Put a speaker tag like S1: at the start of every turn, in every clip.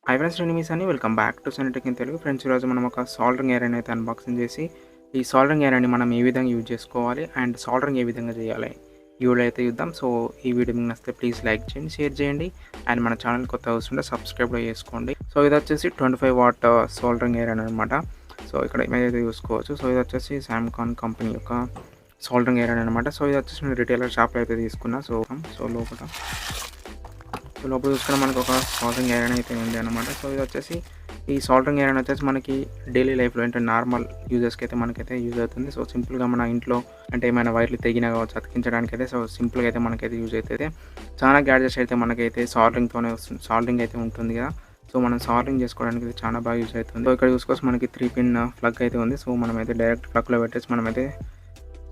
S1: Hi friends, నేను మీ Sunny. Welcome back to Sunny Tech in Telugu. Friends, ఈరోజు మనం ఒక సాల్డరింగ్ ఐరన్ అయితే అన్బాక్సింగ్ చేసి ఈ సాల్డరింగ్ ఐరన్ని మనం ఏ విధంగా యూజ్ చేసుకోవాలి అండ్ సాల్డరింగ్ ఏ విధంగా చేయాలి ఈ వీడియో అయితే చూద్దాం. సో ఈ వీడియో మీకు నచ్చితే ప్లీజ్ లైక్ చేయండి, షేర్ చేయండి అండ్ మన ఛానల్ కొత్తగా వస్తుంటే సబ్స్క్రైబ్ కూడా చేసుకోండి. సో ఇది వచ్చేసి 25 వాట్ సాల్డరింగ్ ఐరన్ అనమాట. సో ఇక్కడ ఇమేజ్ అయితే చూసుకోవచ్చు. సో ఇది వచ్చేసి శామ్కాన్ కంపెనీ యొక్క సాల్డరింగ్ ఐరన్ అనమాట. సో ఇది వచ్చేసి నేను రిటైలర్ షాప్లో అయితే తీసుకున్నా. సో లోపల చూసుకున్న మనకు ఒక సాల్డరింగ్ ఐరన్ అయితే ఉంది అనమాట. సో ఇది వచ్చేసి ఈ సాల్డరింగ్ ఐరన్ వచ్చేసి మనకి డైలీ లైఫ్లో అంటే నార్మల్ యూజర్స్కి అయితే మనకైతే యూజ్ అవుతుంది. సో సింపుల్గా మన ఇంట్లో అంటే ఏమైనా వైర్లు తెగినా కావచ్చు అతికించడానికి అయితే సో సింపుల్గా అయితే మనకైతే యూజ్ అవుతుంది. చాలా గ్యాడ్జెట్స్ అయితే మనకైతే సాల్డరింగ్తోనే వస్తుంది, సాల్డరింగ్ అయితే ఉంటుంది కదా. సో మనం సాల్డరింగ్ చేసుకోవడానికి అయితే చాలా బాగా యూజ్ అవుతుంది. సో ఇక్కడ చూసుకోవచ్చు మనకి 3 పిన్ ప్లగ్ అయితే ఉంది. సో మనమైతే డైరెక్ట్ ప్లగ్లో పెట్టేసి మనమైతే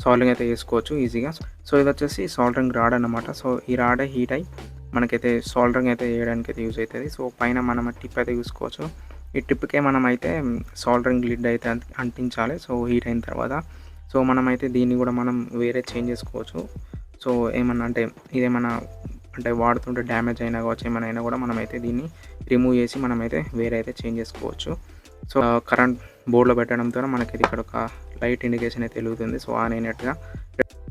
S1: సాల్డరింగ్ అయితే చేసుకోవచ్చు ఈజీగా. సో ఇది వచ్చేసి సాల్డరింగ్ రాడ్ అనమాట. సో ఈ రాడే హీట్ అయ్యి మనకైతే సాల్డరింగ్ అయితే వేయడానికి అయితే యూజ్ అవుతుంది. సో పైన మనం టిప్ అయితే చూసుకోవచ్చు. ఈ టిప్కే మనం అయితే సాల్డరింగ్ లిడ్ అయితే అంటించాలి. సో హీట్ అయిన తర్వాత సో మనమైతే దీన్ని కూడా మనం వేరే చేంజ్ చేసుకోవచ్చు. సో ఏమన్నా అంటే ఇదేమన్నా అంటే వాడుతుంటే డ్యామేజ్ అయినా కావచ్చు, ఏమైనా అయినా కూడా మనమైతే దీన్ని రిమూవ్ చేసి మనమైతే వేరే అయితే చేంజ్ చేసుకోవచ్చు. సో కరెంట్ బోర్డులో పెట్టడంతో మనకి ఇక్కడ ఒక లైట్ ఇండికేషన్ అయితే వెలుగుతుంది. సో ఆన్ అయినట్టుగా.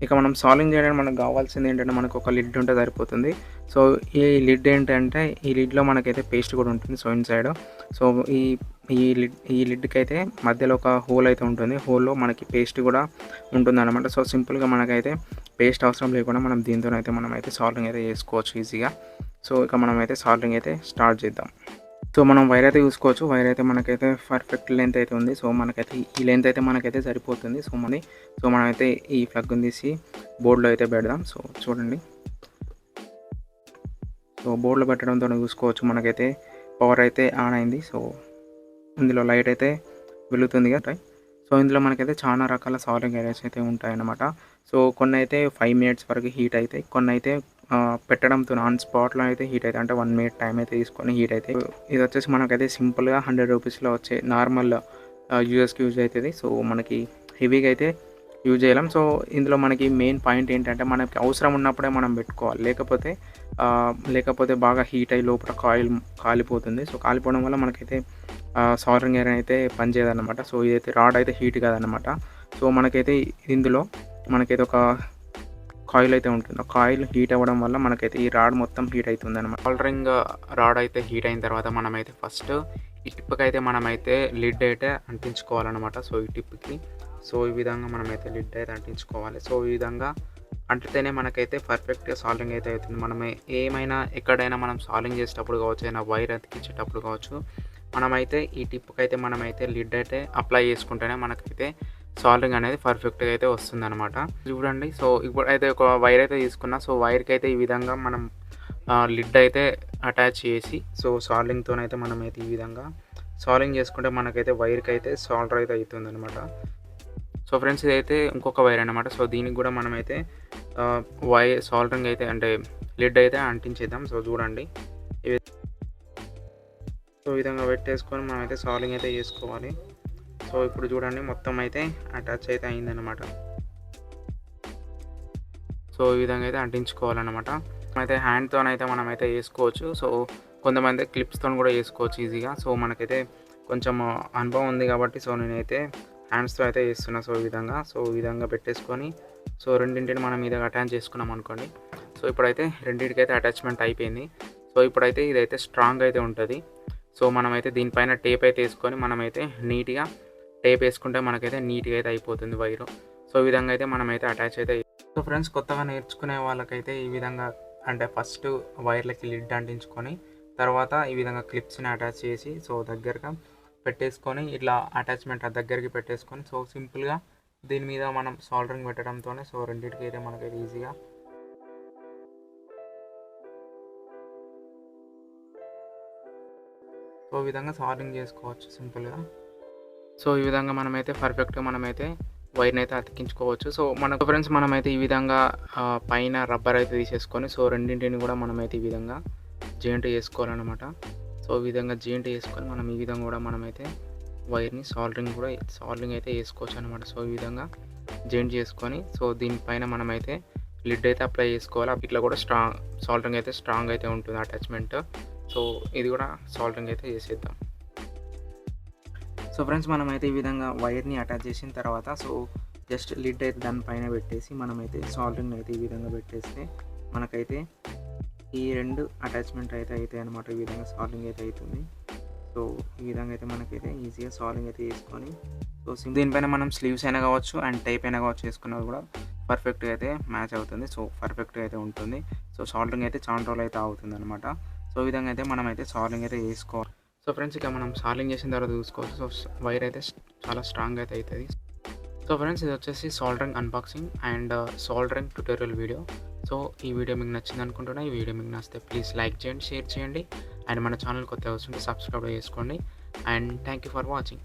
S1: ఇక మనం సాల్వింగ్ చేయడానికి మనకు కావాల్సింది ఏంటంటే మనకు ఒక లిడ్ ఉంటే సరిపోతుంది. సో ఈ లిడ్ ఏంటంటే ఈ లిడ్లో మనకైతే పేస్ట్ కూడా ఉంటుంది. సో ఇన్సైడ్ సో ఈ లిడ్కి అయితే మధ్యలో ఒక హోల్ అయితే ఉంటుంది. హోల్లో మనకి పేస్ట్ కూడా ఉంటుంది అనమాట. సో సింపుల్గా మనకైతే పేస్ట్ అవసరం లేకుండా మనం దీంతోనైతే మనమైతే సాల్వింగ్ అయితే చేసుకోవచ్చు ఈజీగా. సో ఇక మనమైతే సాల్వింగ్ అయితే స్టార్ట్ చేద్దాం. సో మనం వైర్ అయితే చూసుకోవచ్చు. వైర్ అయితే మనకైతే పర్ఫెక్ట్ లెంత్ అయితే ఉంది. సో మనకైతే ఈ లెంత్ అయితే మనకైతే సరిపోతుంది. సో మనమైతే ఈ ప్లగ్ని తీసి బోర్డులో అయితే పెడదాం. సో చూడండి, సో బోర్డులో పెట్టడంతో చూసుకోవచ్చు మనకైతే పవర్ అయితే ఆన్ అయింది. సో ఇందులో లైట్ అయితే వెలుగుతుంది కదా. సో ఇందులో మనకైతే చాలా రకాల సాల్వింగ్ ఐరన్స్ అయితే ఉంటాయన్నమాట. సో కొన్ని అయితే 5 మినిట్స్ వరకు హీట్ అవుతాయి, కొన్ని అయితే పెట్టడంతో ఆన్ స్పాట్లో అయితే హీట్ అవుతాయి, అంటే 1 మినిట్ టైం అయితే తీసుకొని హీట్ అవుతాయి. ఇది వచ్చేసి మనకైతే సింపుల్గా 100 రూపీస్లో వచ్చే నార్మల్ యూజర్స్కి యూజ్ అవుతుంది. సో మనకి హెవీగా అయితే యూజ్ చేయలేం. సో ఇందులో మనకి మెయిన్ పాయింట్ ఏంటంటే మనకి అవసరం ఉన్నప్పుడే మనం పెట్టుకోవాలి, లేకపోతే బాగా హీట్ అయ్యి లోపల కాలిపోతుంది. సో కాలిపోవడం వల్ల మనకైతే సాల్డరింగ్ ఐరన్ అయితే పనిచేయదన్నమాట. సో ఇదైతే రాడ్ అయితే హీట్ కాదనమాట. సో మనకైతే ఇందులో మనకైతే ఒక కాయిల్ అయితే ఉంటుంది. ఆ కాయిల్ హీట్ అవ్వడం వల్ల మనకైతే ఈ రాడ్ మొత్తం హీట్ అవుతుంది అనమాట. సాల్డరింగ్ రాడ్ అయితే హీట్ అయిన తర్వాత మనమైతే ఫస్ట్ ఈ టిప్కి అయితే మనమైతే లిడ్ అయితే అంటించుకోవాలన్నమాట. సో ఈ టిప్కి సో ఈ విధంగా మనమైతే లిడ్ అయితే అంటించుకోవాలి. సో ఈ విధంగా అంటితేనే మనకైతే పర్ఫెక్ట్గా సాల్డరింగ్ అయితే అవుతుంది. మనమే ఏమైనా ఎక్కడైనా మనం సాల్వింగ్ చేసేటప్పుడు కావచ్చు, అయినా వైర్ అతికించేటప్పుడు కావచ్చు, మనమైతే ఈ టిప్కి అయితే మనమైతే లిడ్ అయితే అప్లై చేసుకుంటేనే మనకైతే సాల్డరింగ్ అనేది పర్ఫెక్ట్గా అయితే వస్తుంది అనమాట. చూడండి, సో ఇప్పుడు అయితే ఒక వైర్ అయితే తీసుకున్నా. సో వైర్కి అయితే ఈ విధంగా మనం లిడ్ అయితే అటాచ్ చేసి సో సాల్డరింగ్తోనైతే మనమైతే ఈ విధంగా సాల్వింగ్ చేసుకుంటే మనకైతే వైర్కి అయితే సాల్డర్ అయితే అవుతుంది అనమాట. సో ఫ్రెండ్స్, ఇదైతే ఇంకొక వైర్ అనమాట. సో దీనికి కూడా మనమైతే సాల్డరింగ్ అయితే అంటే లిడ్ అయితే అంటించేద్దాం. సో చూడండి, సో ఈ విధంగా పెట్టేసుకొని మనమైతే సాల్వింగ్ అయితే చేసుకోవాలి. సో ఇప్పుడు చూడండి, మొత్తం అయితే అటాచ్ అయితే అయిందనమాట. సో ఈ విధంగా అయితే అంటించుకోవాలన్నమాట. అయితే హ్యాండ్తోనైతే మనమైతే వేసుకోవచ్చు. సో కొంతమంది క్లిప్స్తో కూడా వేసుకోవచ్చు ఈజీగా. సో మనకైతే కొంచెం అనుభవం ఉంది కాబట్టి సో నేనైతే హ్యాండ్స్తో అయితే వేస్తున్నా. సో ఈ విధంగా పెట్టేసుకొని సో రెండింటిని మనం మీద అటాచ్ చేసుకున్నాం అనుకోండి. సో ఇప్పుడైతే రెండింటికైతే అటాచ్మెంట్ అయిపోయింది. సో ఇప్పుడైతే ఇదైతే స్ట్రాంగ్ అయితే ఉంటుంది. సో మనమైతే దీనిపైన టేప్ అయితే వేసుకొని మనమైతే నీట్గా టేప్ వేసుకుంటే మనకైతే నీట్గా అయితే అయిపోతుంది వైరు. సో ఈ విధంగా అయితే మనమైతే అటాచ్ అయితే. సో ఫ్రెండ్స్, కొత్తగా నేర్చుకునే వాళ్ళకైతే ఈ విధంగా అంటే ఫస్ట్ వైర్లకి లిడ్ అంటించుకొని తర్వాత ఈ విధంగా క్లిప్స్ని అటాచ్ చేసి సో దగ్గరగా పెట్టేసుకొని ఇట్లా అటాచ్మెంట్ దగ్గరికి పెట్టేసుకొని సో సింపుల్గా దీని మీద మనం సాల్డరింగ్ పెట్టడంతోనే సో రెండింటికి అయితే మనకైతే ఈజీగా సో ఈ విధంగా సాల్డరింగ్ చేసుకోవచ్చు సింపుల్గా. సో ఈ విధంగా మనమైతే పర్ఫెక్ట్గా మనమైతే వైర్ని అయితే అతికించుకోవచ్చు. సో మనకు ఫ్రెండ్స్, మనమైతే ఈ విధంగా పైన రబ్బర్ అయితే తీసేసుకొని సో రెండింటిని కూడా మనమైతే ఈ విధంగా జాయింట్ చేసుకోవాలన్నమాట. సో ఈ విధంగా జాయింట్ చేసుకొని మనం ఈ విధంగా కూడా మనమైతే వైర్ని సాల్డరింగ్ అయితే వేసుకోవచ్చు అనమాట. సో ఈ విధంగా జాయింట్ చేసుకొని సో దీనిపైన మనమైతే లిడ్ అయితే అప్లై చేసుకోవాలి. ఇట్లా కూడా సాల్డరింగ్ అయితే స్ట్రాంగ్ అయితే ఉంటుంది అటాచ్మెంట్. సో ఇది కూడా సాల్డరింగ్ అయితే చేసేద్దాం. సో ఫ్రెండ్స్, మనమైతే ఈ విధంగా వైర్ని అటాచ్ చేసిన తర్వాత సో జస్ట్ లిడ్ అయితే దానిపైన పెట్టేసి మనమైతే సాల్డరింగ్ అయితే ఈ విధంగా పెట్టేస్తే మనకైతే ఈ 2 అటాచ్మెంట్ అయితే అవుతాయి అనమాట. ఈ విధంగా సాల్డరింగ్ అయితే అవుతుంది. సో ఈ విధంగా అయితే మనకైతే ఈజీగా సాల్వింగ్ అయితే చేసుకొని సో దీనిపైన మనం స్లీవ్స్ అయినా కావచ్చు అండ్ టైప్ అయినా కావచ్చు చేసుకున్నది కూడా పర్ఫెక్ట్గా అయితే మ్యాచ్ అవుతుంది. సో పర్ఫెక్ట్గా అయితే ఉంటుంది. సో సాల్డరింగ్ అయితే చాలా రోజులు అయితే అవుతుంది అనమాట. సో ఈ విధంగా అయితే మనం అయితే సాల్వింగ్ అయితే చేసుకోవాలి. సో ఫ్రెండ్స్, ఇక మనం సాల్వింగ్ చేసిన తర్వాత చూసుకోవచ్చు. సో వైర్ అయితే చాలా స్ట్రాంగ్ అయితే అవుతుంది. సో ఫ్రెండ్స్, ఇది వచ్చేసి soldering unboxing and soldering tutorial video. So ఈ వీడియో మీకు నచ్చింది అనుకుంటున్నా. ఈ వీడియో మీకు నచ్చితే ప్లీజ్ లైక్ చేయండి, షేర్ చేయండి అండ్ మన ఛానల్ కొత్తగా వస్తుంటే సబ్స్క్రైబ్ చేసుకోండి and thank you for watching.